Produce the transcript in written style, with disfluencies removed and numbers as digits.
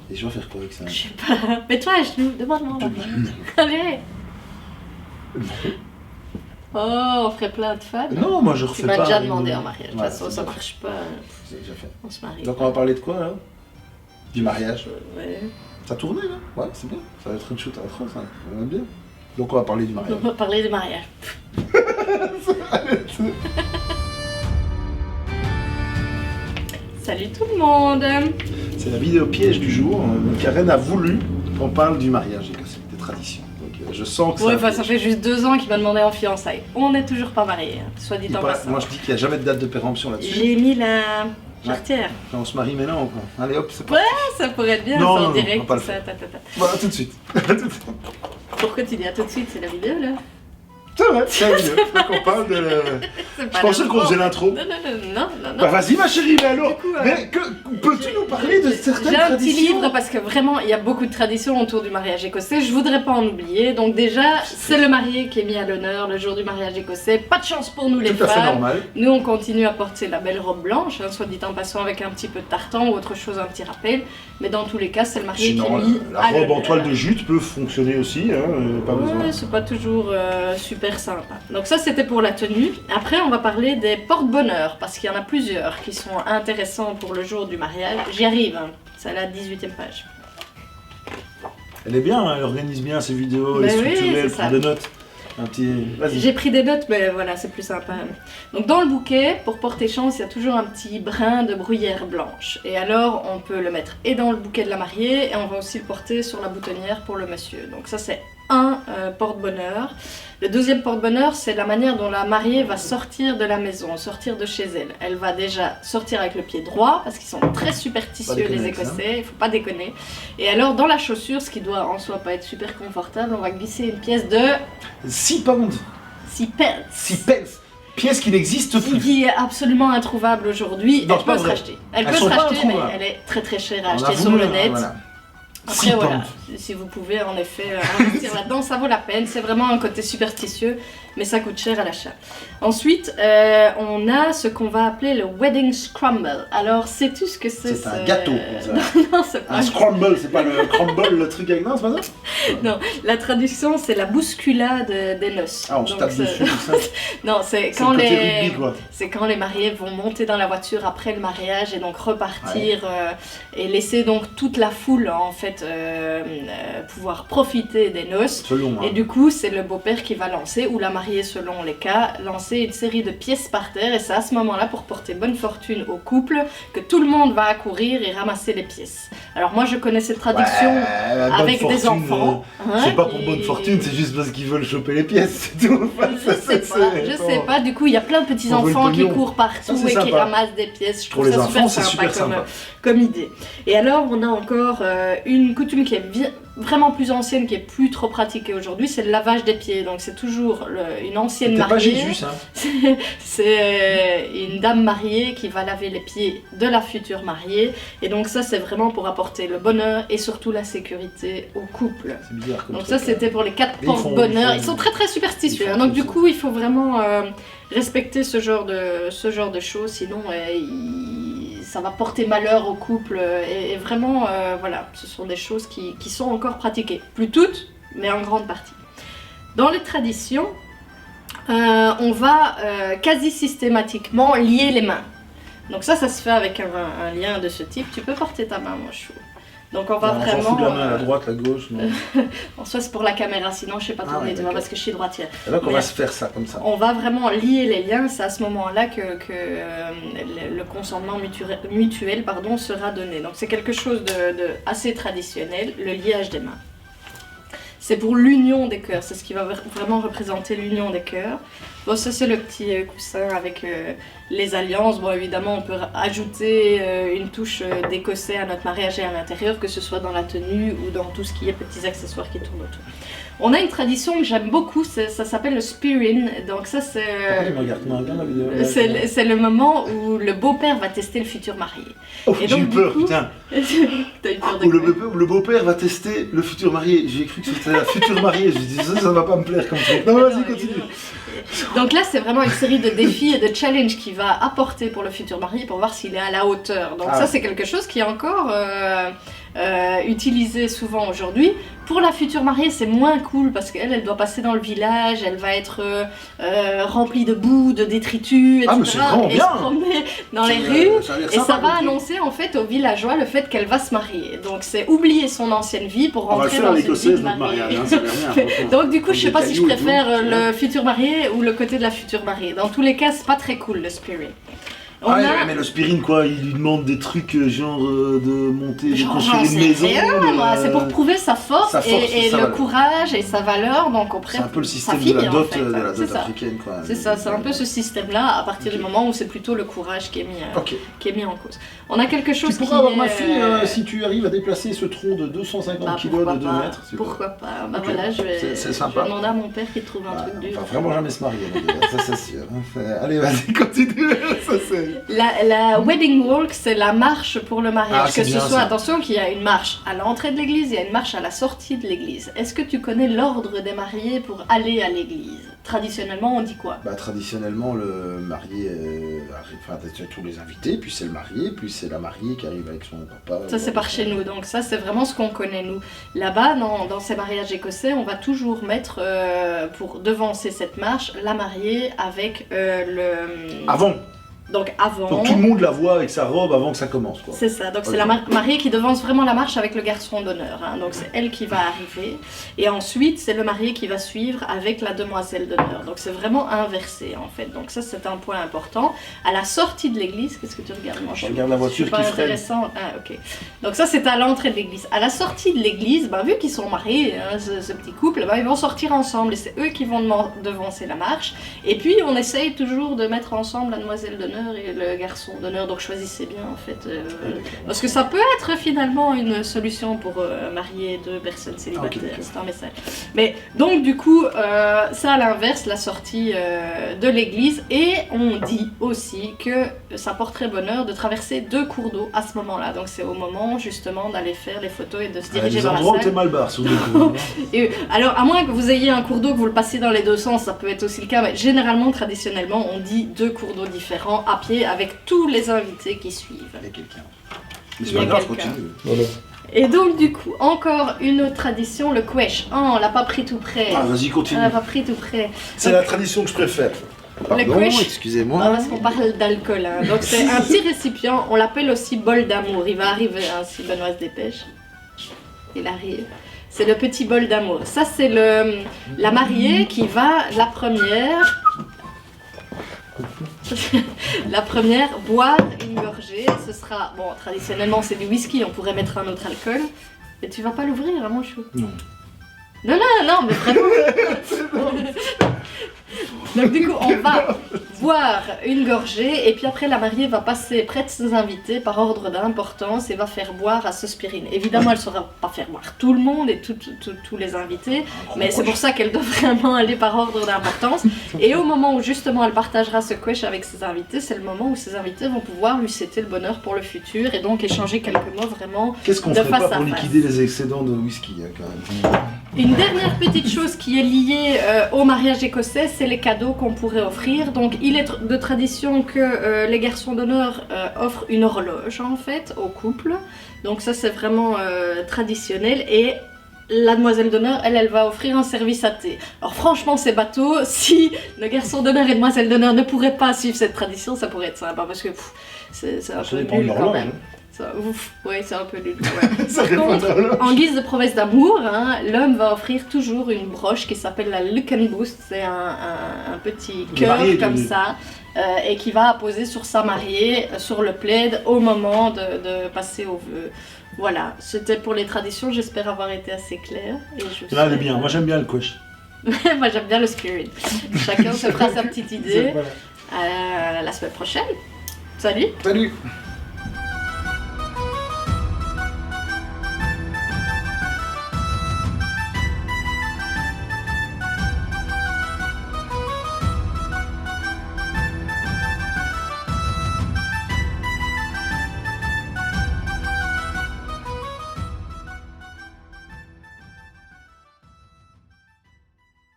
Et je dois faire quoi avec ça? Je sais pas. Mets-toi à genoux, demande-moi. Allez. Oh, on ferait plein de fans. Non, moi je refais Tu pas. m'as déjà demandé en mariage. De toute Ouais, façon, c'est ça déjà marche pas. C'est déjà fait. On se marie. Donc on va parler de quoi là? Du mariage. Ouais. Ça tournait là? Ouais, c'est bien. Ça va être une shoot à trop, ça. On aime bien. Donc on va parler du mariage. On va parler du mariage. Salut tout le monde. C'est la vidéo piège du jour. Karen a voulu qu'on parle du mariage écossais, des traditions. Donc je sens que Ouais, ça. ça fait juste 2 ans qu'il m'a demandé en fiançailles. On n'est toujours pas mariés, hein, soit dit en passant. Moi je dis qu'il n'y a jamais de date de péremption là-dessus. J'ai mis la charretière. On se marie maintenant quoi. Allez hop, c'est parti. Ça pourrait être bien, Non, ça non, en non, direct, on va pas le ça, faire. ta. Voilà, tout de suite. Pourquoi tu dis à tout de suite, c'est la vidéo là? C'est vrai, c'est la vidéo. Donc on parle de. C'est Je pensais qu'on faisait l'intro. Non. Bah vas-y ma chérie, mais alors, Du coup, mais peux-tu nous parler de certaines J'ai un petit traditions? livre parce que vraiment il y a beaucoup de traditions autour du mariage écossais, je voudrais pas en oublier. Donc déjà, c'est le marié qui est mis à l'honneur le jour du mariage écossais. Pas de chance pour nous les Tout à fait femmes. normal. Nous on continue à porter la belle robe blanche, hein, soit dit en passant avec un petit peu de tartan ou autre chose, un petit rappel. Mais dans tous les cas, c'est le marié Sinon, qui est mis la à robe en l'honneur. toile de jute peut fonctionner aussi, hein, pas besoin. Ouais, c'est pas toujours super sympa. Donc ça c'était pour la tenue. Après on va parler des porte-bonheur parce qu'il y en a plusieurs qui sont intéressants pour le jour du mariage. J'y arrive, hein. C'est à la 18e page. Elle est bien, hein, elle organise bien ses vidéos, Ben elle est oui, structurée, elle c'est prend ça. des notes. Un petit. Vas-y. J'ai pris des notes, mais voilà, c'est plus sympa. Donc dans le bouquet, pour porter chance, il y a toujours un petit brin de bruyère blanche. Et alors, on peut le mettre et dans le bouquet de la mariée, et on va aussi le porter sur la boutonnière pour le monsieur. Donc ça, c'est un porte-bonheur. Le deuxième porte-bonheur, c'est la manière dont la mariée va sortir de la maison, sortir de chez elle. Elle va déjà sortir avec le pied droit, parce qu'ils sont très superstitieux, Pas déconner les avec ça. Écossais, il faut pas déconner. Et alors, dans la chaussure, ce qui doit en soi pas être super confortable, on va glisser une pièce de 6 pounds, 6 pence. 6 pence, pièce qui n'existe plus. Qui est absolument introuvable aujourd'hui. Non, Elle c'est pas peut se vrai. racheter. Elle Elles peut sont se pas racheter, mais introuvables. elle est très très chère à On a acheter sur voulu, le net. voilà. Après 6 voilà, pounds. si vous pouvez en effet investir là-dedans, ça vaut la peine. C'est vraiment un côté superstitieux, mais ça coûte cher à l'achat. Ensuite, on a ce qu'on va appeler le wedding scramble. Alors, sais-tu ce que c'est? C'est un gâteau, ça. Non, c'est pas Un scramble, c'est pas le crumble, le truc avec. Non, c'est pas ça? Non, la traduction, c'est la bousculade des noces. Ah, on se Donc, tape c'est- dessus, tout ça. Non, c'est C'est quand le côté les... rugby, quoi. C'est quand les mariés vont monter dans la voiture après le mariage et donc repartir et laisser donc toute la foule en fait pouvoir profiter des noces. Selon. Et du coup, c'est le beau-père qui va lancer, ou la mariée selon les cas, lancer une série de pièces par terre et c'est à ce moment-là pour porter bonne fortune au couple que tout le monde va accourir et ramasser les pièces. Alors moi je connais cette traduction avec des enfants. hein, C'est pas pour qui- bonne fortune, c'est juste parce qu'ils veulent choper les pièces, c'est tout. Je sais pas, du coup il y a plein de petits On veut le enfants qui pognon. courent partout Ça, c'est et qui sympa. ramassent des pièces, je Pour trouve les ça enfants, c'est super super sympa sympa. comme idée. Et alors on a encore une coutume qui est vraiment plus ancienne, qui est plus trop pratiquée aujourd'hui, c'est le lavage des pieds. Donc c'est toujours une ancienne C'était pas mariée. Jésus, ça. C'est une dame mariée qui va laver les pieds de la future mariée. Et donc ça c'est vraiment pour apporter le bonheur et surtout la sécurité au couple. C'est bizarre comme Donc truc, ça c'était pour les 4 Mais ils font- porte-bonheur. ils Ils font- sont très très superstitieux. ils font hein. Donc tout du ça. coup il faut vraiment respecter ce genre de choses. Sinon ça va porter malheur au couple. Et vraiment voilà, ce sont des choses qui sont encore pratiquées. Plus toutes, mais en grande partie. Dans les traditions, on va quasi systématiquement lier les mains. Donc ça se fait avec un lien de ce type. Tu peux porter ta main, mon chou. Donc on va On s'en vraiment... fout de la main à la droite, à la gauche. Non. en soi c'est pour la caméra, sinon je sais pas Ah tourner, ouais, tu vois, d'accord. parce que je suis droitière. Et donc on Mais- va se faire ça comme ça. On va vraiment lier les liens, c'est à ce moment-là que le consentement mutuel sera donné. Donc c'est quelque chose de assez traditionnel, le liage des mains. C'est pour l'union des cœurs, c'est ce qui va vraiment représenter l'union des cœurs. Bon, ça c'est le petit coussin avec les alliances. Bon, évidemment, on peut ajouter une touche d'écossais à notre mariage et à l'intérieur, que ce soit dans la tenue ou dans tout ce qui est petits accessoires qui tournent autour. On a une tradition que j'aime beaucoup, ça s'appelle le spearin. Donc ça c'est... Pourquoi tu me regardes? Tu me regardes la vidéo? C'est le moment où le beau-père va tester le futur marié. Oh, Et j'ai donc, eu du peur, coup- putain. T'as eu peur de Où quoi? le beau-père va tester le futur marié. J'ai cru que c'était la future mariée. Je dis ça va pas me plaire comme truc. Non, vas-y, continue. Donc là, c'est vraiment une série de défis et de challenges qu'il va apporter pour le futur marié pour voir s'il est à la hauteur. Donc Ah. ça, c'est quelque chose qui est encore utilisé souvent aujourd'hui. Pour la future mariée, c'est moins cool parce qu'elle, elle doit passer dans le village, elle va être remplie de boue, de détritus, etc. Ah, mais c'est vraiment et bien. se promener dans les rues. Ça a l'air Et sympa, ça va comme truc. annoncer en fait aux villageois le fait qu'elle va se marier. Donc c'est oublier son ancienne vie pour On va le rentrer faire dans à une vie l'écossaise, de notre mariée. mariage, hein, ça a l'air bien, franchement. Donc du coup, je sais Des pas si je cailloux et tout, préfère tu vois. le futur marié ou le côté de la future mariée. Dans tous les cas, c'est pas très cool le spirit. On Ah, a... mais le Spirine, quoi, il lui demande des trucs genre de monter, de J'en construire une sais maison. rien, moi. C'est pour prouver sa force, sa force, et sa le valeur. courage et sa valeur. Donc on C'est un peu le sa système fille, de la en dot, fait. C'est ça. africaine, quoi. C'est ça, c'est un peu ce système-là à partir Ok. du moment où c'est plutôt le courage qui est mis, Ok. qui est mis en cause. On a quelque chose Tu qui pourras avoir ma est, fille si tu arrives à déplacer ce tronc de 250 bah, kg pourquoi de 2 pas, mètres. tu vois. pourquoi pas. Bah Ok. voilà, je vais C'est sympa. demander à mon père qu'il trouve un Bah, truc dur. on va vraiment jamais se marier, mon gars, ça c'est sûr. Allez, vas-y, continue. Ça, c'est... La wedding walk, c'est la marche pour le mariage. Ah, c'est que ce bien, soit, ça. attention, qu'il y a une marche à l'entrée de l'église, il y a une marche à la sortie de l'église. Est-ce que tu connais l'ordre des mariés pour aller à l'église? Traditionnellement, on dit quoi? Bah, traditionnellement, le marié arrive, enfin, tu as tous les invités, puis c'est le marié, puis c'est la mariée qui arrive avec son papa. Ça, c'est par chez nous, donc ça, c'est vraiment ce qu'on connaît, nous. Là-bas, dans ces mariages écossais, on va toujours mettre, pour devancer cette marche, la mariée avec le... Avant, Donc avant... donc tout le monde la voit avec sa robe avant que ça commence, quoi. C'est ça, donc c'est Ok. la mariée qui devance vraiment la marche avec le garçon d'honneur, hein. Donc c'est elle qui va arriver, et ensuite c'est le marié qui va suivre avec la demoiselle d'honneur, donc c'est vraiment inversé en fait, donc ça c'est un point important. À la sortie de l'église, qu'est-ce que tu regardes, mon Je chou? regarde la voiture C'est pas qui freine. intéressant, ah ok. Donc ça c'est à l'entrée de l'église. À la sortie de l'église, bah, vu qu'ils sont mariés, hein, ce petit couple, bah, ils vont sortir ensemble, et c'est eux qui vont devancer la marche, et puis on essaye toujours de mettre ensemble la demoiselle d'honneur et le garçon d'honneur, donc choisissez bien en fait, parce que ça peut être finalement une solution pour marier deux personnes célibataires, Ok. c'est un message. Mais donc du coup, ça à l'inverse, la sortie de l'église, et on dit aussi que ça porterait bonheur de traverser deux cours d'eau à ce moment-là, donc c'est au moment justement d'aller faire les photos et de se diriger des vers la endroits où t'es salle. mal barre, sous les coups. Et, alors à moins que vous ayez un cours d'eau que vous le passiez dans les deux sens, ça peut être aussi le cas, mais généralement, traditionnellement, on dit deux cours d'eau différents à pied avec tous les invités qui suivent. Il y a quelqu'un. Mais Il c'est y a pas grave, quelqu'un. continue. Voilà. Et donc du coup, encore une autre tradition, le quesh. Oh, on l'a pas pris tout près. Ah, vas-y, On continue. l'a pas pris tout près. C'est la tradition que je préfère. Pardon, quesh. excusez-moi. Ah, parce qu'on parle d'alcool, hein. Donc c'est un petit récipient, on l'appelle aussi bol d'amour. Il va arriver, hein, si Benoît se dépêche. Il arrive. C'est le petit bol d'amour. Ça c'est la mariée qui va, la première, boire une gorgée. Ce sera, bon, traditionnellement c'est du whisky, on pourrait mettre un autre alcool. Mais tu vas pas l'ouvrir, hein, mon chou? Non. Non, mais vraiment. Donc du coup, on va boire une gorgée, et puis après la mariée va passer près de ses invités par ordre d'importance et va faire boire à ce spirine. Évidemment, elle ne saura pas faire boire tout le monde et tous les invités, mais c'est pour ça qu'elle doit vraiment aller par ordre d'importance. Et au moment où justement elle partagera ce quesh avec ses invités, c'est le moment où ses invités vont pouvoir lui souhaiter le bonheur pour le futur et donc échanger quelques mots vraiment. Qu'est-ce qu'on De ferait pas face à pour face. liquider les excédents de whisky, hein, quand même. Une dernière petite chose qui est liée au mariage écossais, c'est les cadeaux qu'on pourrait offrir. Donc il est de tradition que les garçons d'honneur offrent une horloge en fait au couple. Donc ça c'est vraiment traditionnel, et la demoiselle d'honneur, elle va offrir un service à thé. Alors franchement c'est bateau, si le garçon d'honneur et demoiselle d'honneur ne pourraient pas suivre cette tradition, ça pourrait être sympa parce que c'est un Ça peu dépend de nul quand l'horloge. même. Ouais, c'est un peu nul. Ouais. Ça Par dépend de contre, l'horloge. en guise de promesse d'amour, hein, l'homme va offrir toujours une broche qui s'appelle la Look and Boost. C'est un petit Les cœur mariés, comme tu dis. ça, et qui va apposer sur sa mariée, sur le plaid, au moment de passer au vœu. Voilà, c'était pour les traditions, j'espère avoir été assez claire. Et je Là, elle est souhaite- bien. Moi, j'aime bien le quesh. Moi j'aime bien le spirit. Chacun se fera sa petite idée. Voilà. À la semaine prochaine. Salut! Salut.